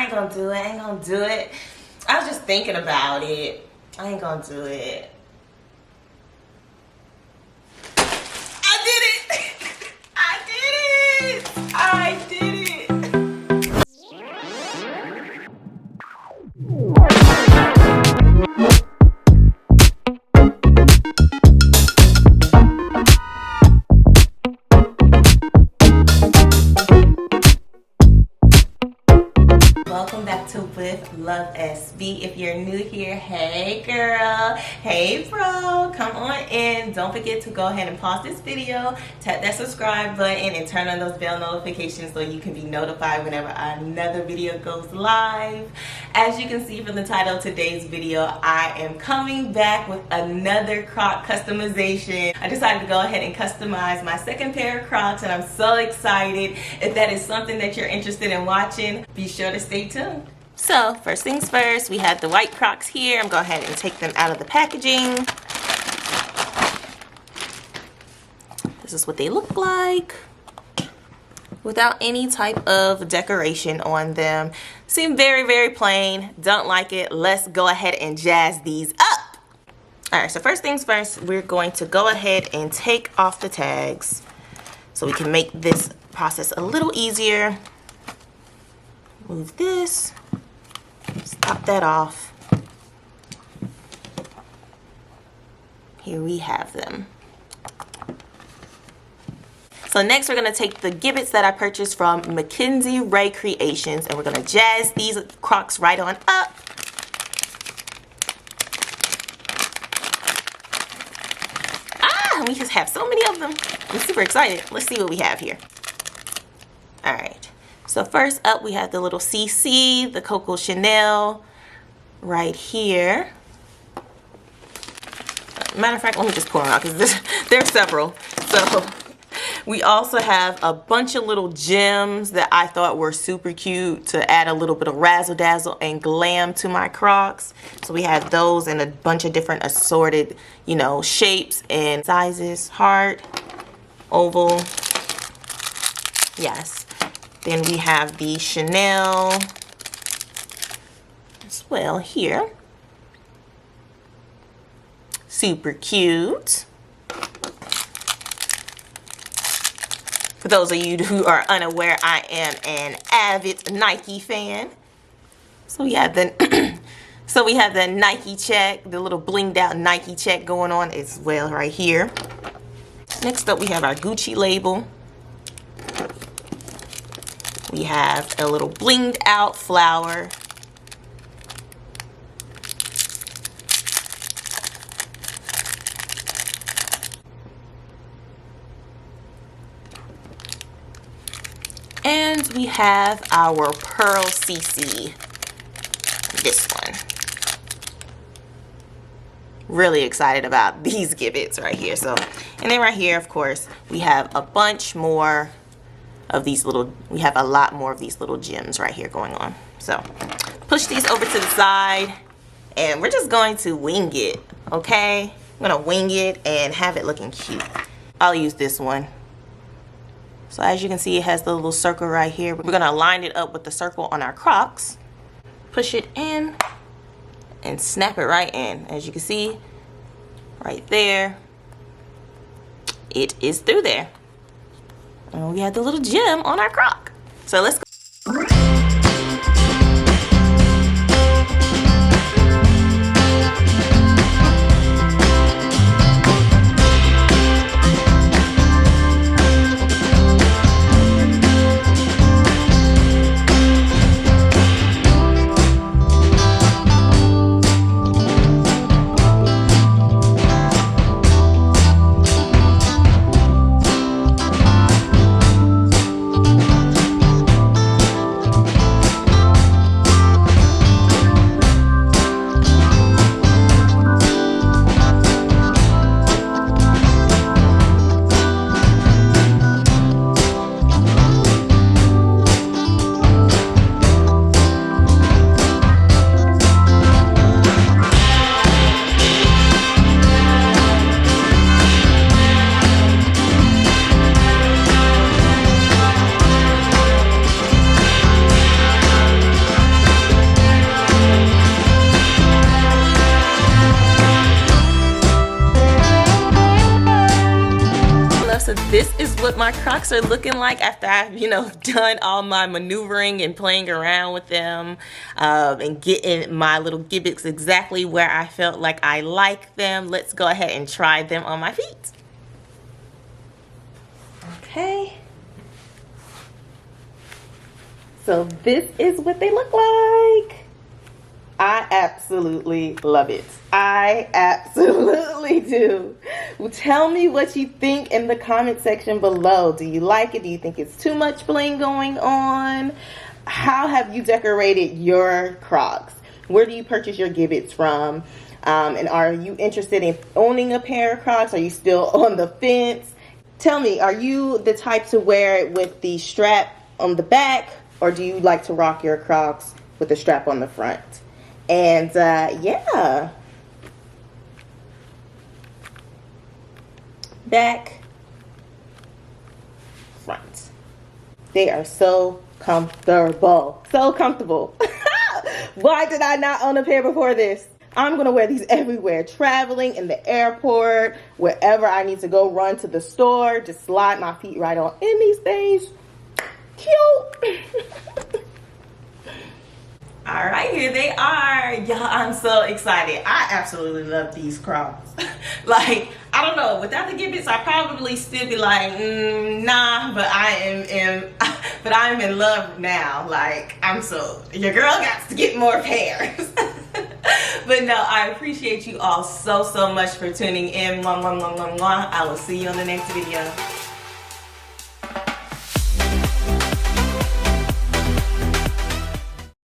ain't gonna do it. I ain't gonna do it. I was just thinking about it. I ain't gonna do it. I did it! I did it! I did it! Welcome back to With Love SB. If you're new here, hey girl, hey bro, come on in. Don't forget to go ahead and pause this video, tap that subscribe button, and turn on those bell notifications so you can be notified whenever another video goes live. As you can see from the title of today's video, I am coming back with another Croc customization. I decided to go ahead and customize my second pair of Crocs, and I'm so excited. If that is something that you're interested in watching, be sure to stay tuned. So first things first, we have the white Crocs here. I'm going to go ahead and take them out of the packaging. This is what they look like without any type of decoration on them. Seem very plain. Don't like it. Let's go ahead and jazz these up. Alright, so first things first, we're going to go ahead and take off the tags so we can make this process a little easier. Move this, stop that off. Here we have them. So next we're going to take the JIBBITZ that I purchased from Mackenzie Ray Creations, and we're going to jazz these Crocs right on up. We just have so many of them. I'm super excited. Let's see what we have here. All right. So first up, we have the little CC, the Coco Chanel right here. Matter of fact, let me just pull them out because there's several. So we also have a bunch of little gems that I thought were super cute to add a little bit of razzle dazzle and glam to my Crocs. So we have those in a bunch of different assorted, you know, shapes and sizes. Heart, oval, yes. Then we have the Chanel as well here. Super cute. For those of you who are unaware, I am an avid Nike fan. So yeah, then so we have the Nike check, the little blinged out Nike check going on as well right here. Next up, we have our Gucci label. We have a little blinged out flower. And we have our Pearl CC, this one. Really excited about these JIBBITZ right here. So, and then right here, of course, we have a bunch more of these little, we have a lot more of these little gems right here going on. So, push these over to the side, and we're just going to wing it, okay? I'm gonna wing it and have it looking cute. I'll use this one. So as you can see, it has the little circle right here. We're gonna line it up with the circle on our Crocs. Push it in and snap it right in. As you can see, right there, it is through there. And we have the little gem on our Croc. So let's go. what my Crocs are looking like after I've, you know, done all my maneuvering and playing around with them and getting my little Jibbitz exactly where I felt like I like them. Let's go ahead and try them on my feet. Okay. So this is what they look like. I absolutely love it. I absolutely do. Well, tell me what you think in the comment section below. Do you like it? Do you think it's too much bling going on? How have you decorated your Crocs? Where do you purchase your Jibbitz from? And are you interested in owning a pair of Crocs? Are you still on the fence? Tell me, are you the type to wear it with the strap on the back, or do you like to rock your Crocs with the strap on the front? And yeah, back, front. They are so comfortable, so comfortable. Why did I not own a pair before this? I'm gonna wear these everywhere, traveling, in the airport, wherever I need to go, run to the store, just slide my feet right on in these things. Cute. All right, here they are. Y'all, I'm so excited. I absolutely love these Crocs. Like, I don't know, without the Jibbitz, I'd probably still be like, nah, but I'm in love now. Like, your girl got to get more pairs. But no, I appreciate you all so much for tuning in. I will see you on the next video.